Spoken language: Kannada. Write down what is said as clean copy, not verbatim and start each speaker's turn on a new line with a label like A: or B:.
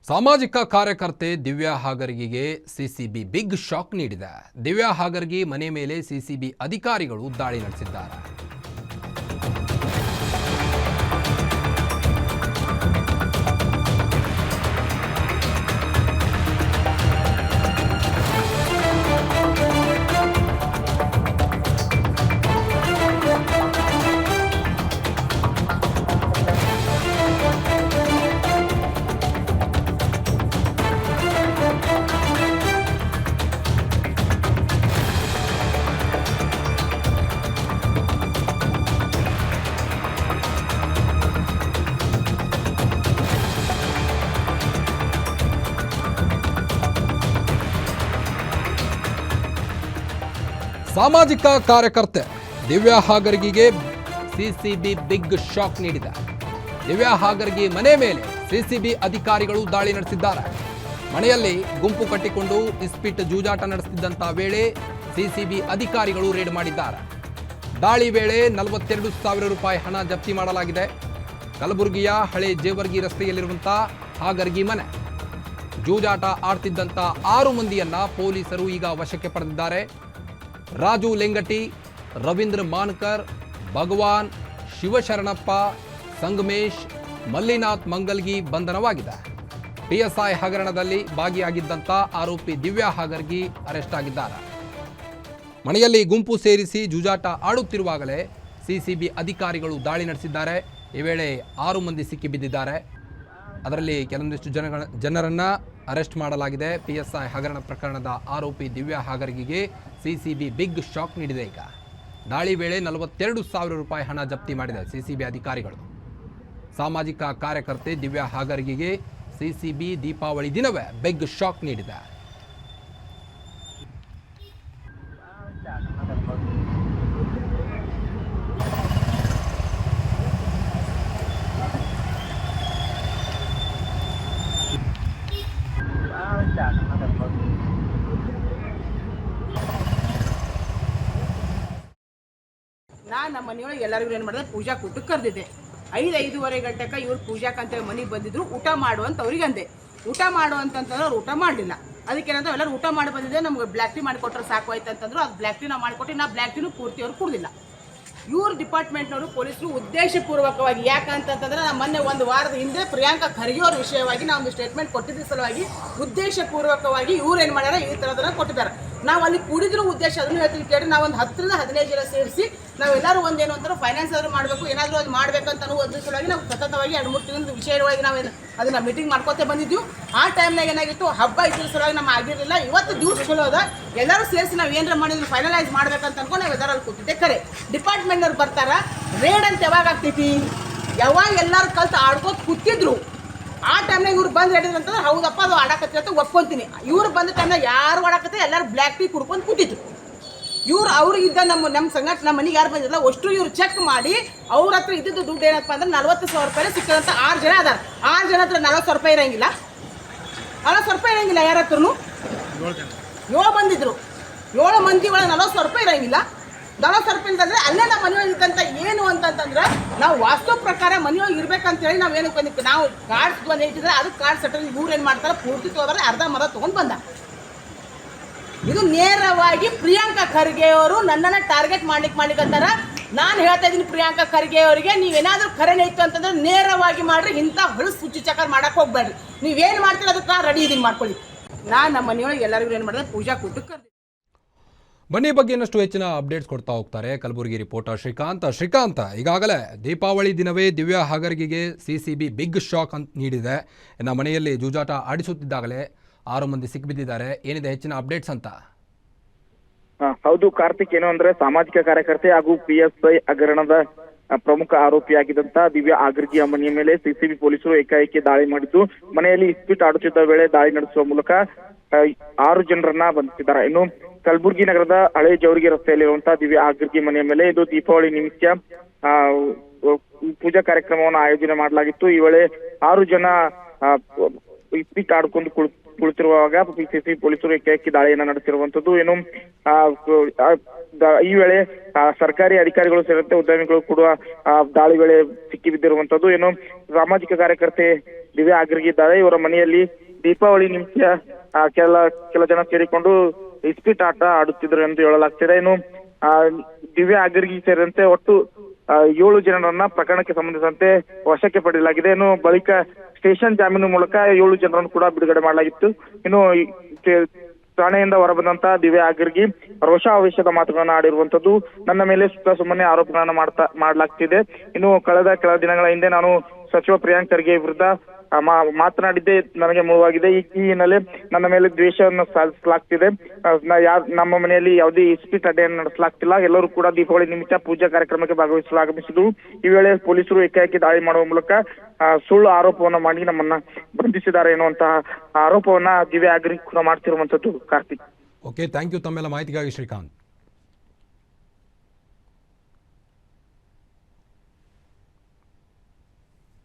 A: ಸಾಮಾಜಿಕ ಕಾರ್ಯಕರ್ತೆ ದಿವ್ಯಾ ಹಾಗರ್ಗಿಗೆ ಸಿಸಿಬಿ ಬಿಗ್ ಶಾಕ್ ನೀಡಿದೆ. ದಿವ್ಯಾ ಹಾಗರ್ಗಿ ಮನೆ ಮೇಲೆ ಸಿಸಿಬಿ ಅಧಿಕಾರಿಗಳು ದಾಳಿ ನಡೆಸಿದ್ದಾರೆ. ಸಾಮಾಜಿಕ ಕಾರ್ಯಕರ್ತೆ ದಿವ್ಯಾ ಹಾಗರ್ಗಿಗೆ ಸಿಸಿಬಿ ಬಿಗ್ ಶಾಕ್ ನೀಡಿದೆ. ದಿವ್ಯಾ ಹಾಗರ್ಗಿ ಮನೆ ಮೇಲೆ ಸಿಸಿಬಿ ಅಧಿಕಾರಿಗಳು ದಾಳಿ ನಡೆಸಿದ್ದಾರೆ. ಮನೆಯಲ್ಲಿ ಗುಂಪು ಕಟ್ಟಿಕೊಂಡು ಇಸ್ಪಿಟ್ ಜೂಜಾಟ ನಡೆಸುತ್ತಿದ್ದಂಥ ವೇಳೆ ಸಿಸಿಬಿ ಅಧಿಕಾರಿಗಳು ರೇಡ್ ಮಾಡಿದ್ದಾರೆ. ದಾಳಿ ವೇಳೆ 42,000 ರೂಪಾಯಿ ಹಣ ಜಪ್ತಿ ಮಾಡಲಾಗಿದೆ. ಕಲಬುರಗಿಯ ಹಳೆ ಜೇವರ್ಗಿ ರಸ್ತೆಯಲ್ಲಿರುವಂಥ ಹಾಗರ್ಗಿ ಮನೆ. ಜೂಜಾಟ ಆಡ್ತಿದ್ದಂಥ 6 ಮಂದಿಯನ್ನ ಪೊಲೀಸರು ಈಗ ವಶಕ್ಕೆ ಪಡೆದಿದ್ದಾರೆ. ರಾಜು ಲೆಂಗಟಿ, ರವೀಂದ್ರ ಮಾನ್ಕರ್, ಭಗವಾನ್, ಶಿವಶರಣಪ್ಪ, ಸಂಗಮೇಶ್, ಮಲ್ಲಿನಾಥ್ ಮಂಗಲ್ಗಿ ಬಂಧನವಾಗಿದೆ. ಪಿಎಸ್ಐ ಹಗರಣದಲ್ಲಿ ಭಾಗಿಯಾಗಿದ್ದಂಥ ಆರೋಪಿ ದಿವ್ಯಾ ಹಾಗರ್ಗಿ ಅರೆಸ್ಟ್ ಆಗಿದ್ದಾರೆ. ಮನೆಯಲ್ಲಿ ಗುಂಪು ಸೇರಿಸಿ ಜೂಜಾಟ ಆಡುತ್ತಿರುವಾಗಲೇ ಸಿಸಿಬಿ ಅಧಿಕಾರಿಗಳು ದಾಳಿ ನಡೆಸಿದ್ದಾರೆ. ಈ ವೇಳೆ 6 ಮಂದಿ ಸಿಕ್ಕಿಬಿದ್ದಿದ್ದಾರೆ. ಅದರಲ್ಲಿ ಕೆಲವೊಂದಿಷ್ಟು ಜನರನ್ನ ಅರೆಸ್ಟ್ ಮಾಡಲಾಗಿದೆ. ಪಿಎಸ್ಐ ಹಗರಣ ಪ್ರಕರಣದ ಆರೋಪಿ ದಿವ್ಯಾ ಹಾಗರ್ಗಿಗೆ ಸಿಸಿಬಿ ಬಿಗ್ ಶಾಕ್ ನೀಡಿದೆ. ಈಗ ದಾಳಿ ವೇಳೆ 42,000 ರೂಪಾಯಿ ಹಣ ಜಪ್ತಿ ಮಾಡಿದೆ ಸಿಸಿಬಿ ಅಧಿಕಾರಿಗಳು. ಸಾಮಾಜಿಕ ಕಾರ್ಯಕರ್ತೆ ದಿವ್ಯಾ ಹಾಗರ್ಗಿಗೆ ಸಿಸಿಬಿ ದೀಪಾವಳಿ ದಿನವೇ ಬಿಗ್ ಶಾಕ್ ನೀಡಿದೆ.
B: ನಾನು ನಮ್ಮ ಮನೆಯೊಳಗೆ ಎಲ್ಲರಿಗೂ ಏನು ಮಾಡಿದೆ, ಪೂಜಾ ಕೂಟಕ್ಕೆ ಕರೆದಿದ್ದೆ. 5-5:30 ಗಂಟೆಗೆ ಇವ್ರು ಪೂಜಾಕಂತ ಮನೆಗೆ ಬಂದಿದ್ರು. ಊಟ ಮಾಡುವಂತ ಅವ್ರಿಗೆ ಅಂದೆ. ಊಟ ಮಾಡುವಂತಂದ್ರೆ ಅವ್ರು ಊಟ ಮಾಡಲಿಲ್ಲ. ಅದಕ್ಕೇನಂತ ಎಲ್ಲರೂ ಊಟ ಮಾಡಿ ಬಂದಿದ್ದೆ, ನಮ್ಗೆ ಬ್ಲ್ಯಾಕ್ ಟೀ ಮಾಡಿಕೊಟ್ರೆ ಸಾಕು ಆಯ್ತು ಅಂತಂದ್ರು. ಅದು ಬ್ಲ್ಯಾಕ್ ಟೀ ನಾವು ಮಾಡಿಕೊಟ್ಟು ನಾ ಬ್ಲ್ಯಾಕ್ ಟೀನು ಪೂರ್ತಿ ಅವ್ರು ಕುಡ್ದಿಲ್ಲ. ಇವ್ರ ಡಿಪಾರ್ಟ್ಮೆಂಟ್ನವರು ಪೊಲೀಸರು ಉದ್ದೇಶಪೂರ್ವಕವಾಗಿ, ಯಾಕಂತಂದ್ರೆ ನಾವು ಮೊನ್ನೆ 1 ವಾರದ ಹಿಂದೆ ಪ್ರಿಯಾಂಕಾ ಖರ್ಗೆ ಅವ್ರ ವಿಷಯವಾಗಿ ನಾವು ಒಂದು ಸ್ಟೇಟ್ಮೆಂಟ್ ಕೊಟ್ಟಿದ್ದ ಸಲುವಾಗಿ ಉದ್ದೇಶಪೂರ್ವಕವಾಗಿ ಇವ್ರು ಏನು ಮಾಡ್ಯಾರ, ಈ ಥರದನ್ನ ಕೊಟ್ಟಿದ್ದಾರೆ. ನಾವು ಅಲ್ಲಿ ಕೂಡಿದ್ರು ಉದ್ದೇಶ ಅದನ್ನು ಹೇಳ್ತೀವಿ ಕೇಳಿ. ನಾವು ಒಂದು 10ರಿಂದ 15 ಜನ ಸೇರಿಸಿ ನಾವೆಲ್ಲರೂ ಒಂದೇನು ಅಂತಾರೆ, ಫೈನಾನ್ಸ್ ಆದರೂ ಮಾಡಬೇಕು, ಏನಾದರೂ ಅದು ಮಾಡಬೇಕಂತ ಅನ್ನೋ ಒಂದು ಸಲುವಾಗಿ ನಾವು ಸತತವಾಗಿ 2-3 ತಿಂಗಳ ವಿಷಯವಾಗಿ ನಾವು ಅದನ್ನು ಮೀಟಿಂಗ್ ಮಾಡ್ಕೊತೇ ಬಂದಿದ್ವಿ. ಆ ಟೈಮ್ನಾಗ ಏನಾಗಿತ್ತು, ಹಬ್ಬ ಇದ್ರ ಸಲುವಾಗಿ ನಮ್ಮ ಆಗಿರಲಿಲ್ಲ. ಇವತ್ತು ದಿವಸ ಚಲೋ ಅದ, ಎಲ್ಲರೂ ಸೇರಿಸಿ ನಾವು ಏನಾರ ಮಾಡಿದ್ರು ಫೈನಲೈಸ್ ಮಾಡ್ಬೇಕಂತ ಅನ್ಕೊಂಡು ನಾವು ಎಲ್ಲರಲ್ಲಿ ಕೂತಿದ್ದೆ. ಕರೆ ಡಿಪಾರ್ಟ್ಮೆಂಟ್ನವ್ರು ಬರ್ತಾರ, ರೇಡ್ ಅಂತ ಯಾವಾಗ ಆಗ್ತೈತಿ, ಯಾವಾಗ ಎಲ್ಲರೂ ಕಲ್ತು ಆಡ್ಕೋತ ಕೂತಿದ್ರು ಆ ಟೈಮ್ನಾಗ ಇವ್ರು ಬಂದು ಹೇಳಿದ್ರು ಅಂತಂದ್ರೆ ಹೌದಪ್ಪ ಅದು ಆಡಾಕತ್ತಿ ಅಂತ ಒಪ್ಕೊಂತೀನಿ. ಇವ್ರು ಬಂದ ಟೈಮ್ನಾಗ ಯಾರು ಆಡಾಕತ್ತೆ, ಎಲ್ಲರೂ ಬ್ಲ್ಯಾಕ್ ಟೀ ಕುಡ್ಕೊಂಡು ಕೂತಿದ್ರು. ಅವ್ರಿಗಿದ್ದ ನಮ್ಮ ಸಂಘಟನೆ ನಮ್ಮ ಮನೆಗೆ ಯಾರು ಬಂದಿಲ್ಲ ಅಷ್ಟು ಇವ್ರು ಚೆಕ್ ಮಾಡಿ ಅವ್ರ ಹತ್ರ ಇದ್ದಿದ್ದು ದುಡ್ಡು ಏನಪ್ಪ ಅಂದ್ರೆ 40,000 ರೂಪಾಯಿ ಸಿಕ್ಕದಂತ 6 ಜನ ಅದಾರ. 6 ಜನ ಹತ್ರ 40,000 ರೂಪಾಯಿ ಇರಂಗಿಲ್ಲ. 40,000 ರೂಪಾಯಿ ಇರಂಗಿಲ್ಲ. ಯಾರ ಹತ್ರನು 7 ಬಂದಿದ್ರು. 7 ಮಂದಿ ಒಳಗೆ 40,000 ರೂಪಾಯಿ ಇರಂಗಿಲ್ಲ. 40,000 ರೂಪಾಯಿ ಅಂತಂದ್ರೆ ಅಲ್ಲೇ ನಮ್ಮ ಮನೆಯೊಳಗೆ ಇದ್ದಂತ ಏನು ಅಂತಂತಂದ್ರೆ ನಾವು ವಾಸ್ತು ಪ್ರಕಾರ ಮನೆಯೊಳಗೆ ಇರ್ಬೇಕಂತೇಳಿ ನಾವು ಏನು ಬಂದಿತ್ತು, ನಾವು ಕಾರ್ಡ್ಸ್ ಬಂದು ಇಟ್ಟಿದ್ರೆ ಅದಕ್ಕೆ ಕಾರ್ಡ್ ಸೆಟಲ್ ಇವ್ರು ಏನು ಮಾಡ್ತಾರೆ, ಪೂರ್ತಿ ತೊಗೊಂಡ್ರೆ ಅರ್ಧ ತೊಗೊಂಡು ಬಂದ. ಇದು ನೇರವಾಗಿ ಪ್ರಿಯಾಂಕಾ ಖರ್ಗೆ ಅವರು ನನ್ನನ್ನು ಟಾರ್ಗೆಟ್ ಮಾಡ್ಲಿಕ್ಕಂತಾರ. ನಾನು ಹೇಳ್ತಾ ಇದ್ದೀನಿ ಪ್ರಿಯಾಂಕಾ ಖರ್ಗೆ ಅವರಿಗೆ, ನೀವೇನಾದ್ರೂ ಖರೇನೆ ಇತ್ತು ಅಂತಂದ್ರೆ ನೇರವಾಗಿ ಮಾಡ್ರಿ, ಇಂಥ ಹೊಳಸು ಹುಚ್ಚು ಚಕ್ಕರ್ ಮಾಡಕ್ಕೆ ಹೋಗ್ಬೇಡ್ರಿ. ನೀವೇನು ಮಾಡ್ತೀರ ಅದಕ್ಕೆ ನಾನು ರೆಡಿ ಇದೀನಿ ಮಾಡ್ಕೊಳ್ಳಿ. ನಾನು ನಮ್ಮ ಮನೆಯೊಳಗೆ ಎಲ್ಲರಿಗೂ ಏನು ಮಾಡಿದೆ, ಪೂಜಾ ಕೂಟಕ್ಕೆ ಕರೆದಿ.
A: ಬನ್ನಿ ಬಗ್ಗೆ ಇನ್ನಷ್ಟು ಹೆಚ್ಚಿನ ಅಪ್ಡೇಟ್ಸ್ ಕೊಡ್ತಾ ಹೋಗ್ತಾರೆ ಕಲಬುರಗಿ ರಿಪೋರ್ಟರ್ ಶ್ರೀಕಾಂತ್. ಈಗಾಗಲೇ ದೀಪಾವಳಿ ದಿನವೇ ದಿವ್ಯಾ ಹಾಗರ್ಗಿಗೆ ಸಿಸಿಬಿ ಬಿಗ್ ಶಾಕ್ ಅಂತ ನೀಡಿದೆ. ಇನ್ನು ಮನೆಯಲ್ಲಿ ಜೂಜಾಟ ಆಡಿಸುತ್ತಿದ್ದಾಗಲೇ 6 ಮಂದಿ ಸಿಕ್ಕಿಬಿದ್ದಿದ್ದಾರೆ. ಏನಿದೆ ಹೆಚ್ಚಿನ ಅಪ್ಡೇಟ್ಸ್ ಅಂತ?
C: ಹೌದು ಕಾರ್ತಿಕ್, ಏನು ಅಂದ್ರೆ ಸಾಮಾಜಿಕ ಕಾರ್ಯಕರ್ತೆ ಹಾಗೂ ಪಿಎಸ್ಐ ಹಗರಣದ ಪ್ರಮುಖ ಆರೋಪಿಯಾಗಿದ್ದಂತ ದಿವ್ಯಾ ಹಾಗರ್ಗಿಯ ಮನೆಯ ಮೇಲೆ ಸಿಸಿಬಿ ಪೊಲೀಸರು ಏಕಾಏಕಿ ದಾಳಿ ಮಾಡಿದ್ದು, ಮನೆಯಲ್ಲಿ ಇಸ್ಪಿಟ್ ಆಡುತ್ತಿದ್ದ ವೇಳೆ ದಾಳಿ ನಡೆಸುವ ಮೂಲಕ 6 ಜನರನ್ನ ಬಂಧಿಸಿದ್ದಾರೆ. ಇನ್ನು ಕಲಬುರಗಿ ನಗರದ ಹಳೆ ಜೇವರ್ಗಿ ರಸ್ತೆಯಲ್ಲಿರುವಂತಹ ದಿವ್ಯಾ ಹಾಗರ್ಗಿ ಮನೆಯ ಮೇಲೆ ಇದು ದೀಪಾವಳಿ ನಿಮಿತ್ತ ಪೂಜಾ ಕಾರ್ಯಕ್ರಮವನ್ನು ಆಯೋಜನೆ ಮಾಡಲಾಗಿತ್ತು. ಈ ವೇಳೆ 6 ಜನ ಇಸ್ಪಿಟ್ ಆಡ್ಕೊಂಡು ಕುಳಿತಿರುವಾಗ ಪಿಸಿಸಿ ಪೊಲೀಸರು ಏಕಾಏಕಿ ದಾಳಿಯನ್ನ ನಡೆಸಿರುವಂತದ್ದು. ಏನು ಈ ವೇಳೆ ಸರ್ಕಾರಿ ಅಧಿಕಾರಿಗಳು ಸೇರಿದಂತೆ ಉದ್ಯಮಿಗಳು ಕೂಡ ದಾಳಿ ವೇಳೆ ಸಿಕ್ಕಿ ಬಿದ್ದಿರುವಂತದ್ದು. ಏನು ಸಾಮಾಜಿಕ ಕಾರ್ಯಕರ್ತೆ ದಿವ್ಯಾ ಆಗ್ರಗಿ ಇದ್ದಾರೆ. ಇವರ ಮನೆಯಲ್ಲಿ ದೀಪಾವಳಿ ನಿಮಿತ್ತ ಕೆಲ ಜನ ಸೇರಿಕೊಂಡು ಇಸ್ಪೀಟ್ ಆಟ ಆಡುತ್ತಿದ್ರು ಎಂದು ಹೇಳಲಾಗ್ತಿದೆ. ಇನ್ನು ದಿವ್ಯಾ ಆಗ್ರಗಿ ಸೇರಿದಂತೆ ಒಟ್ಟು 7 ಜನರನ್ನ ಪ್ರಕರಣಕ್ಕೆ ಸಂಬಂಧಿಸಿದಂತೆ ವಶಕ್ಕೆ ಪಡೆಯಲಾಗಿದೆ. ಇನ್ನು ಬಳಿಕ ಸ್ಟೇಷನ್ ಜಾಮೀನು ಮೂಲಕ 7 ಜನರನ್ನು ಕೂಡ ಬಿಡುಗಡೆ ಮಾಡಲಾಗಿತ್ತು. ಇನ್ನು ಠಾಣೆಯಿಂದ ಹೊರಬಂದಂತ ದಿವ್ಯಾ ಆಗ್ರಗಿ ರೋಷಾವೇಶದ ಮಾತುಗಳನ್ನ ಆಡಿರುವಂತದ್ದು. ನನ್ನ ಮೇಲೆ ಸುಮ್ಮನೆ ಆರೋಪಗಳನ್ನ ಮಾಡಲಾಗ್ತಿದೆ. ಇನ್ನು ಕಳೆದ ಕೆಲ ದಿನಗಳ ಹಿಂದೆ ನಾನು ಸಚಿವ ಪ್ರಿಯಾಂಕ್ ಖರ್ಗೆ ವಿರುದ್ಧ ಮಾತನಾಡಿದ್ದೆ ನನಗೆ ಮುಳುವಾಗಿದೆ. ಈ ಹಿನ್ನೆಲೆ ನನ್ನ ಮೇಲೆ ದ್ವೇಷವನ್ನು ಸಾಧಿಸಲಾಗ್ತಿದೆ. ನಮ್ಮ ಮನೆಯಲ್ಲಿ ಯಾವುದೇ ಇಸ್ಪೀಟ್ ಅಡ್ಡೆಯನ್ನು ನಡೆಸಲಾಗ್ತಿಲ್ಲ. ಎಲ್ಲರೂ ಕೂಡ ದೀಪಾವಳಿ ನಿಮಿತ್ತ ಪೂಜಾ ಕಾರ್ಯಕ್ರಮಕ್ಕೆ ಭಾಗವಹಿಸಲು ಆಗಮಿಸಿದ್ರು. ಈ ವೇಳೆ ಪೊಲೀಸರು ಏಕಾಏಕಿ ದಾಳಿ ಮಾಡುವ ಮೂಲಕ ಸುಳ್ಳು ಆರೋಪವನ್ನ ಮಾಡಿ ನಮ್ಮನ್ನ ಬಂಧಿಸಿದ್ದಾರೆ ಎನ್ನುವಂತಹ ಆರೋಪವನ್ನ ದಿವ್ಯಾ ಆಗ್ರಗಿ ಕೂಡ ಮಾಡ್ತಿರುವಂತದ್ದು. ಕಾರ್ತಿಕ್.
A: ಓಕೆ, ಥ್ಯಾಂಕ್ ಯು ತಮ್ಮೆಲ್ಲ ಮಾಹಿತಿಗಾಗಿ ಶ್ರೀಕಾಂತ್.